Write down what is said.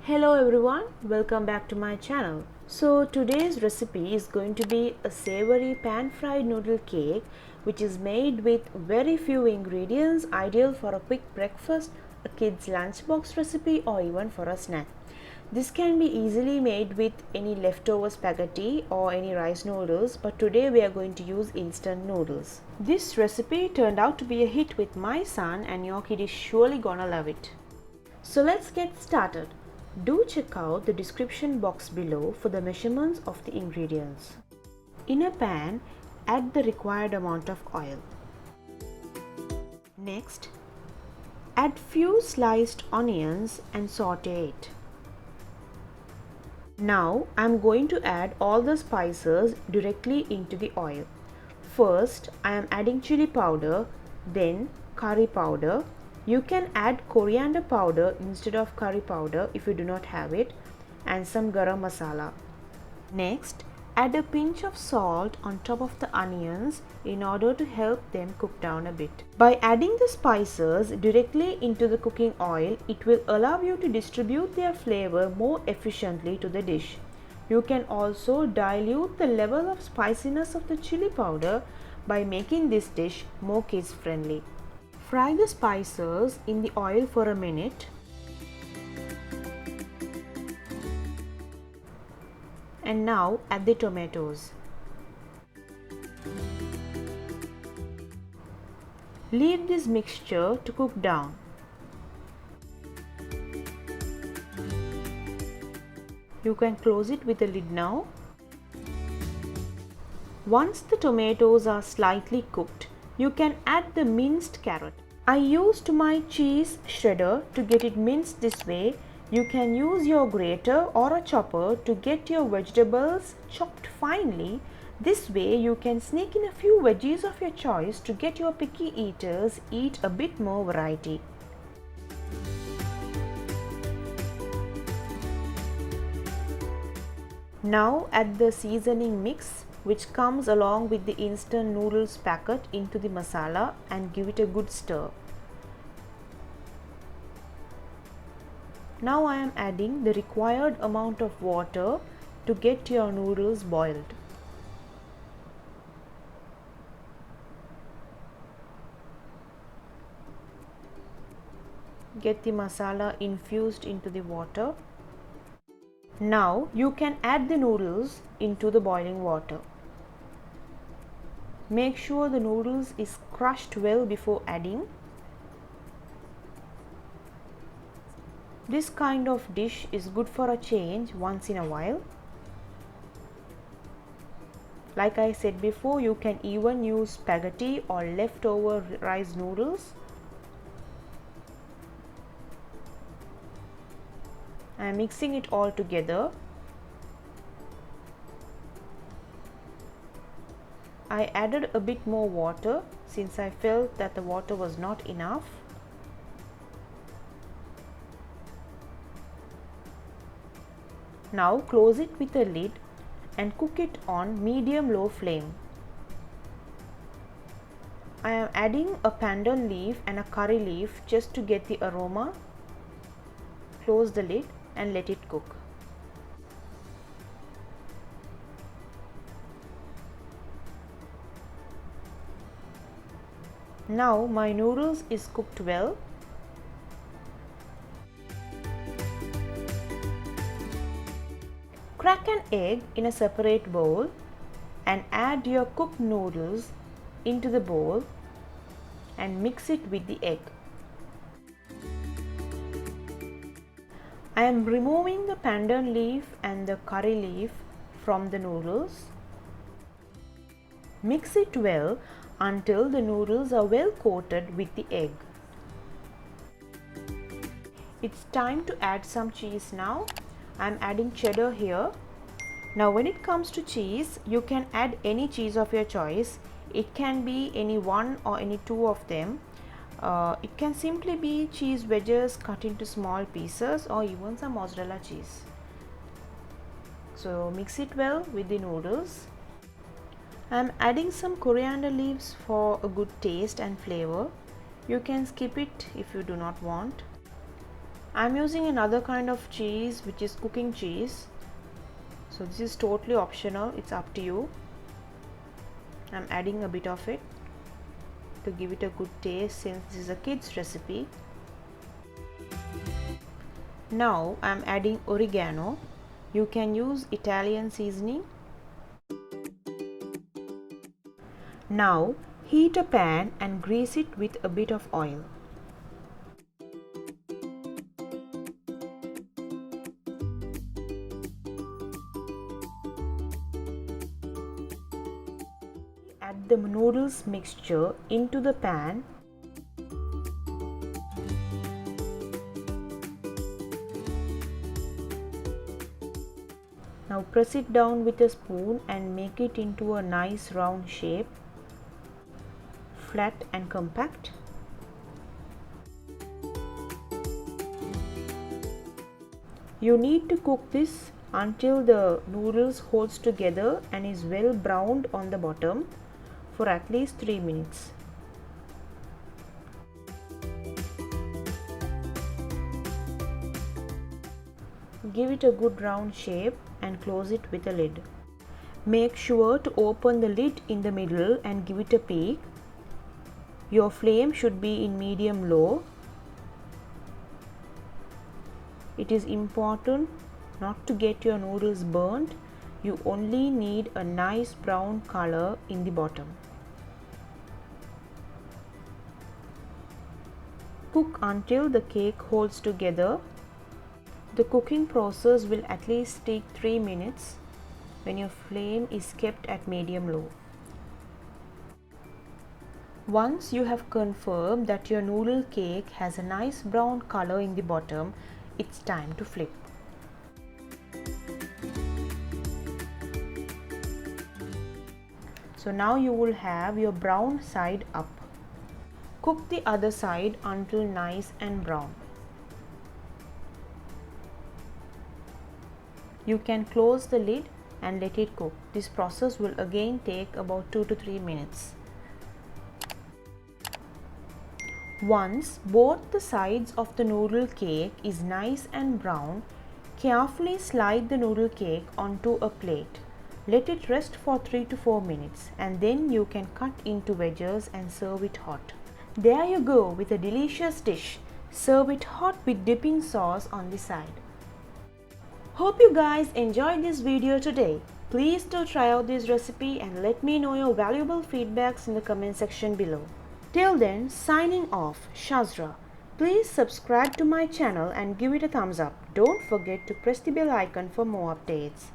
Hello everyone, welcome back to my channel. So today's recipe is going to be a savory pan-fried noodle cake which is made with very few ingredients, ideal for a quick breakfast, a kid's lunchbox recipe or even for a snack. This can be easily made with any leftover spaghetti or any rice noodles, but today we are going to use instant noodles. This recipe turned out to be a hit with my son and your kid is surely gonna love it. So let's get started. Do check out the description box below for the measurements of the ingredients. In a pan, add the required amount of oil. Next, add few sliced onions and saute it. Now I am going to add all the spices directly into the oil. First, I am adding chilli powder, then curry powder. You can add coriander powder instead of curry powder if you do not have it, and some garam masala. Next, add a pinch of salt on top of the onions in order to help them cook down a bit. By adding the spices directly into the cooking oil, it will allow you to distribute their flavor more efficiently to the dish. You can also dilute the level of spiciness of the chili powder by making this dish more kids friendly. Fry the spices in the oil for a minute. And now add the tomatoes. Leave this mixture to cook down. You can close it with a lid now. Once the tomatoes are slightly cooked, you can add the minced carrot. I used my cheese shredder to get it minced this way. You can use your grater or a chopper to get your vegetables chopped finely. This way you can sneak in a few veggies of your choice to get your picky eaters eat a bit more variety. Now add the seasoning mix which comes along with the instant noodles packet into the masala and give it a good stir. Now I am adding the required amount of water to get your noodles boiled. Get the masala infused into the water. Now you can add the noodles into the boiling water. Make sure the noodles is crushed well before adding. This kind of dish is good for a change once in a while. Like I said before, you can even use spaghetti or leftover rice noodles. I am mixing it all together. I added a bit more water since I felt that the water was not enough. Now close it with a lid and cook it on medium-low flame. I am adding a pandan leaf and a curry leaf just to get the aroma. Close the lid and let it cook. Now my noodles is cooked well. Crack an egg in a separate bowl and add your cooked noodles into the bowl and mix it with the egg. I am removing the pandan leaf and the curry leaf from the noodles. Mix it well until the noodles are well coated with the egg. It's time to add some cheese now. I am adding cheddar here. Now when it comes to cheese, you can add any cheese of your choice. It can be any one or any two of them. It can simply be cheese wedges cut into small pieces or even some mozzarella cheese. So mix it well with the noodles. I'm adding some coriander leaves for a good taste and flavor. You can skip it if you do not want. I'm using another kind of cheese, which is cooking cheese. So this is totally optional, it's up to you. I'm adding a bit of it to give it a good taste since this is a kid's recipe. Now I'm adding oregano. You can use Italian seasoning. Now heat a pan and grease it with a bit of oil. Add the noodles mixture into the pan. Now press it down with a spoon and make it into a nice round shape, flat and compact. You need to cook this until the noodles holds together and is well browned on the bottom for at least 3 minutes. Give it a good round shape and close it with a lid. Make sure to open the lid in the middle and give it a peek. Your flame should be in medium low. It is important not to get your noodles burnt. You only need a nice brown color in the bottom. Cook until the cake holds together. The cooking process will at least take 3 minutes when your flame is kept at medium low. Once you have confirmed that your noodle cake has a nice brown color in the bottom, it's time to flip. So now you will have your brown side up. Cook the other side until nice and brown. You can close the lid and let it cook. This process will again take about 2 to 3 minutes. Once both the sides of the noodle cake is nice and brown, carefully slide the noodle cake onto a plate. Let it rest for 3 to 4 minutes and then you can cut into wedges and serve it hot. There you go with a delicious dish. Serve it hot with dipping sauce on the side. Hope you guys enjoyed this video today. Please do try out this recipe and let me know your valuable feedbacks in the comment section below. Till then, signing off, Shazra. Please subscribe to my channel and give it a thumbs up. Don't forget to press the bell icon for more updates.